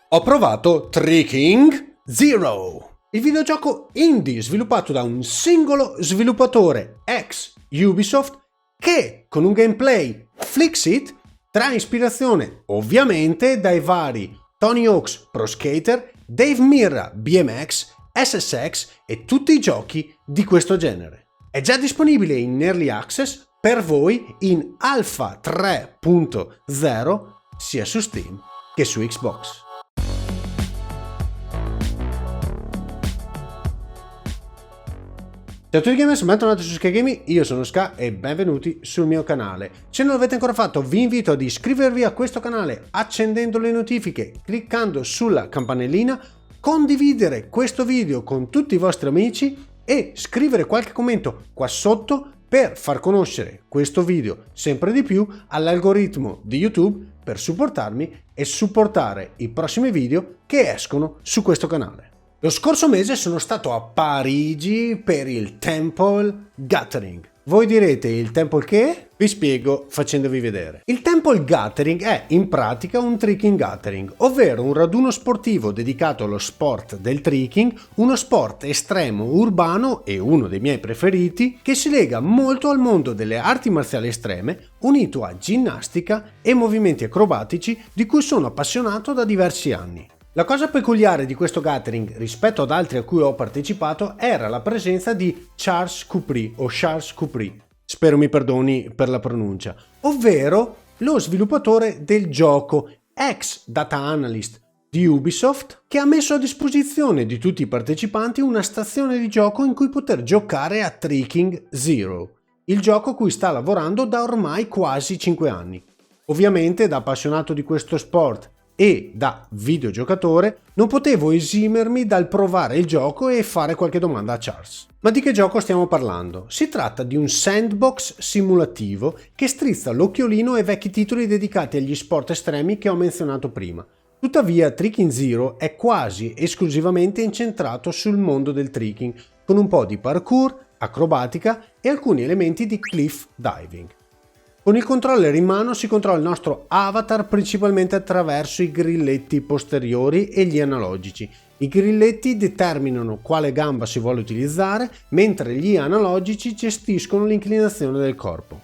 Ho provato Tricking Zero, il videogioco indie sviluppato da un singolo sviluppatore ex Ubisoft che, con un gameplay Flixit, trae ispirazione ovviamente dai vari Tony Hawk's Pro Skater, Dave Mirra BMX, SSX e tutti i giochi di questo genere. È già disponibile in Early Access per voi in Alpha 3.0 sia su Steam che su Xbox. Ciao a tutti gamers, bentornati su Sky Gaming, io sono Ska e benvenuti sul mio canale. Se non l'avete ancora fatto vi invito ad iscrivervi a questo canale accendendo le notifiche, cliccando sulla campanellina, condividere questo video con tutti i vostri amici e scrivere qualche commento qua sotto per far conoscere questo video sempre di più all'algoritmo di YouTube per supportarmi e supportare i prossimi video che escono su questo canale. Lo scorso mese sono stato a Parigi per il Temple Gathering. Voi direte il Temple che? Vi spiego facendovi vedere. Il Temple Gathering è in pratica un Tricking Gathering, ovvero un raduno sportivo dedicato allo sport del tricking, uno sport estremo urbano e uno dei miei preferiti, che si lega molto al mondo delle arti marziali estreme, unito a ginnastica e movimenti acrobatici di cui sono appassionato da diversi anni. La cosa peculiare di questo gathering rispetto ad altri a cui ho partecipato era la presenza di Charles Couprie o Charles Couprie, spero mi perdoni per la pronuncia, ovvero lo sviluppatore del gioco, ex data analyst di Ubisoft, che ha messo a disposizione di tutti i partecipanti una stazione di gioco in cui poter giocare a Tricking Zero, il gioco a cui sta lavorando da ormai quasi 5 anni. Ovviamente, da appassionato di questo sport e da videogiocatore non potevo esimermi dal provare il gioco e fare qualche domanda a Charles. Ma di che gioco stiamo parlando? Si tratta di un sandbox simulativo che strizza l'occhiolino ai vecchi titoli dedicati agli sport estremi che ho menzionato prima. Tuttavia Tricking Zero è quasi esclusivamente incentrato sul mondo del tricking, con un po' di parkour, acrobatica e alcuni elementi di cliff diving. Con il controller in mano si controlla il nostro avatar principalmente attraverso i grilletti posteriori e gli analogici. I grilletti determinano quale gamba si vuole utilizzare, mentre gli analogici gestiscono l'inclinazione del corpo.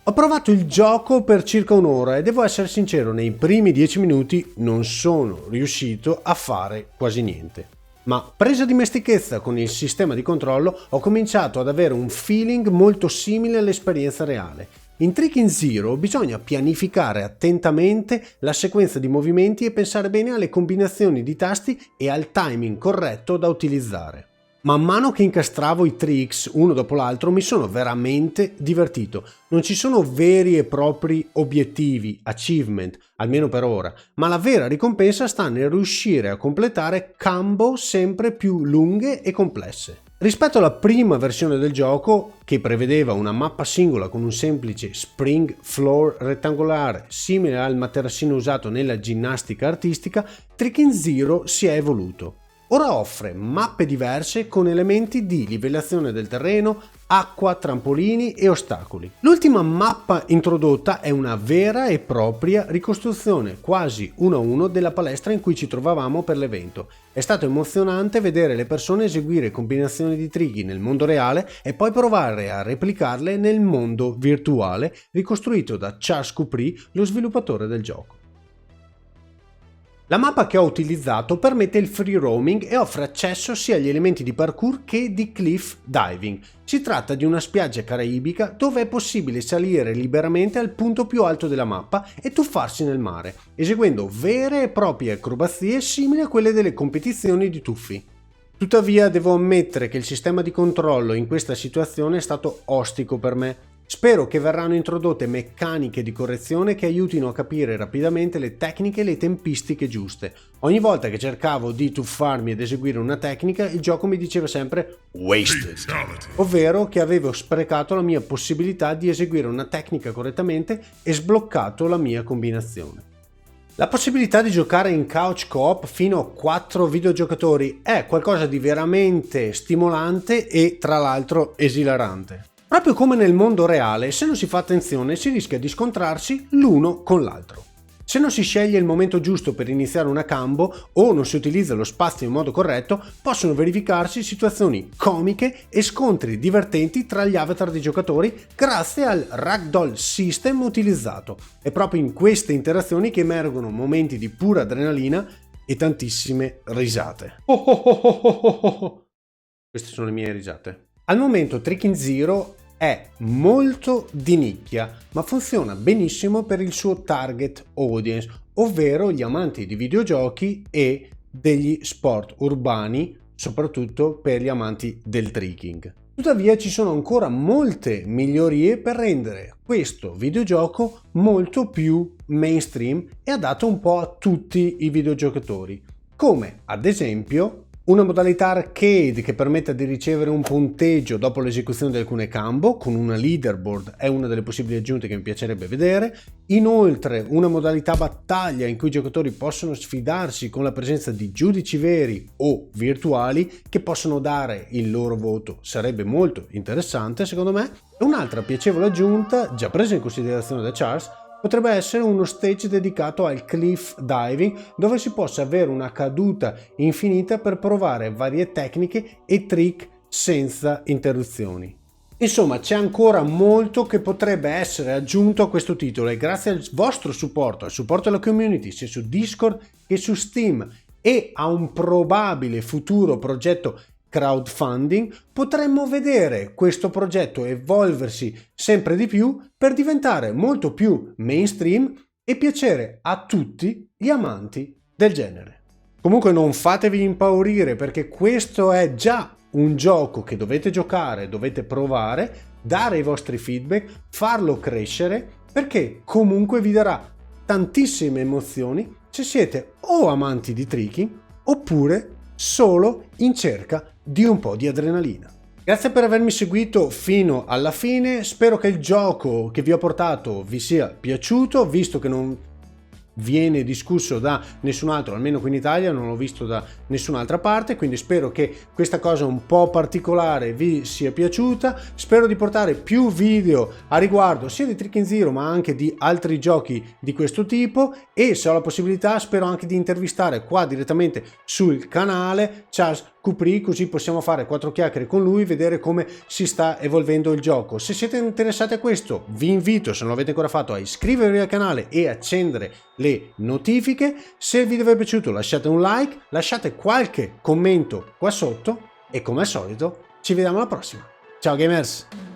Ho provato il gioco per circa un'ora e devo essere sincero, nei primi 10 minuti non sono riuscito a fare quasi niente. Ma presa dimestichezza con il sistema di controllo ho cominciato ad avere un feeling molto simile all'esperienza reale. In Tricking Zero bisogna pianificare attentamente la sequenza di movimenti e pensare bene alle combinazioni di tasti e al timing corretto da utilizzare. Man mano che incastravo i tricks uno dopo l'altro mi sono veramente divertito. Non ci sono veri e propri obiettivi, achievement, almeno per ora, ma la vera ricompensa sta nel riuscire a completare combo sempre più lunghe e complesse. Rispetto alla prima versione del gioco, che prevedeva una mappa singola con un semplice spring floor rettangolare simile al materassino usato nella ginnastica artistica, Tricking Zero si è evoluto. Ora offre mappe diverse con elementi di livellazione del terreno, acqua, trampolini e ostacoli. L'ultima mappa introdotta è una vera e propria ricostruzione quasi 1 a 1 della palestra in cui ci trovavamo per l'evento. È stato emozionante vedere le persone eseguire combinazioni di trighi nel mondo reale e poi provare a replicarle nel mondo virtuale ricostruito da Charles Couprie, lo sviluppatore del gioco. La mappa che ho utilizzato permette il free roaming e offre accesso sia agli elementi di parkour che di cliff diving. Si tratta di una spiaggia caraibica dove è possibile salire liberamente al punto più alto della mappa e tuffarsi nel mare, eseguendo vere e proprie acrobazie simili a quelle delle competizioni di tuffi. Tuttavia devo ammettere che il sistema di controllo in questa situazione è stato ostico per me. Spero che verranno introdotte meccaniche di correzione che aiutino a capire rapidamente le tecniche e le tempistiche giuste. Ogni volta che cercavo di tuffarmi ed eseguire una tecnica, il gioco mi diceva sempre wasted, ovvero che avevo sprecato la mia possibilità di eseguire una tecnica correttamente e sbloccato la mia combinazione. La possibilità di giocare in couch co-op fino a 4 videogiocatori è qualcosa di veramente stimolante e tra l'altro esilarante. Proprio come nel mondo reale, se non si fa attenzione si rischia di scontrarsi l'uno con l'altro. Se non si sceglie il momento giusto per iniziare una combo o non si utilizza lo spazio in modo corretto, possono verificarsi situazioni comiche e scontri divertenti tra gli avatar dei giocatori grazie al Ragdoll System utilizzato. È proprio in queste interazioni che emergono momenti di pura adrenalina e tantissime risate. Queste sono le mie risate. Al momento Tricking Zero è molto di nicchia, ma funziona benissimo per il suo target audience, ovvero gli amanti di videogiochi e degli sport urbani, soprattutto per gli amanti del tricking. Tuttavia ci sono ancora molte migliorie per rendere questo videogioco molto più mainstream e adatto un po' a tutti i videogiocatori, come ad esempio una modalità arcade che permette di ricevere un punteggio dopo l'esecuzione di alcune combo, con una leaderboard è una delle possibili aggiunte che mi piacerebbe vedere. Inoltre una modalità battaglia in cui i giocatori possono sfidarsi con la presenza di giudici veri o virtuali che possono dare il loro voto, sarebbe molto interessante secondo me. E un'altra piacevole aggiunta, già presa in considerazione da Charles, potrebbe essere uno stage dedicato al cliff diving dove si possa avere una caduta infinita per provare varie tecniche e trick senza interruzioni. Insomma, c'è ancora molto che potrebbe essere aggiunto a questo titolo e grazie al vostro supporto, al supporto della community sia su Discord che su Steam e a un probabile futuro progetto crowdfunding, potremmo vedere questo progetto evolversi sempre di più per diventare molto più mainstream e piacere a tutti gli amanti del genere. Comunque non fatevi impaurire perché questo è già un gioco che dovete giocare, dovete provare, dare i vostri feedback, farlo crescere perché comunque vi darà tantissime emozioni se siete o amanti di tricking oppure solo in cerca di un po' di adrenalina. Grazie per avermi seguito fino alla fine, spero che il gioco che vi ho portato vi sia piaciuto, visto che non viene discusso da nessun altro, almeno qui in Italia non l'ho visto da nessun'altra parte, quindi spero che questa cosa un po' particolare vi sia piaciuta. Spero di portare più video a riguardo sia di Tricking Zero ma anche di altri giochi di questo tipo e se ho la possibilità spero anche di intervistare qua direttamente sul canale Charles Cupri, così possiamo fare 4 chiacchiere con lui, vedere come si sta evolvendo il gioco. Se siete interessati a questo vi invito, se non l'avete ancora fatto, a iscrivervi al canale e accendere le notifiche. Se il video vi è piaciuto lasciate un like, lasciate qualche commento qua sotto e come al solito ci vediamo alla prossima. Ciao gamers!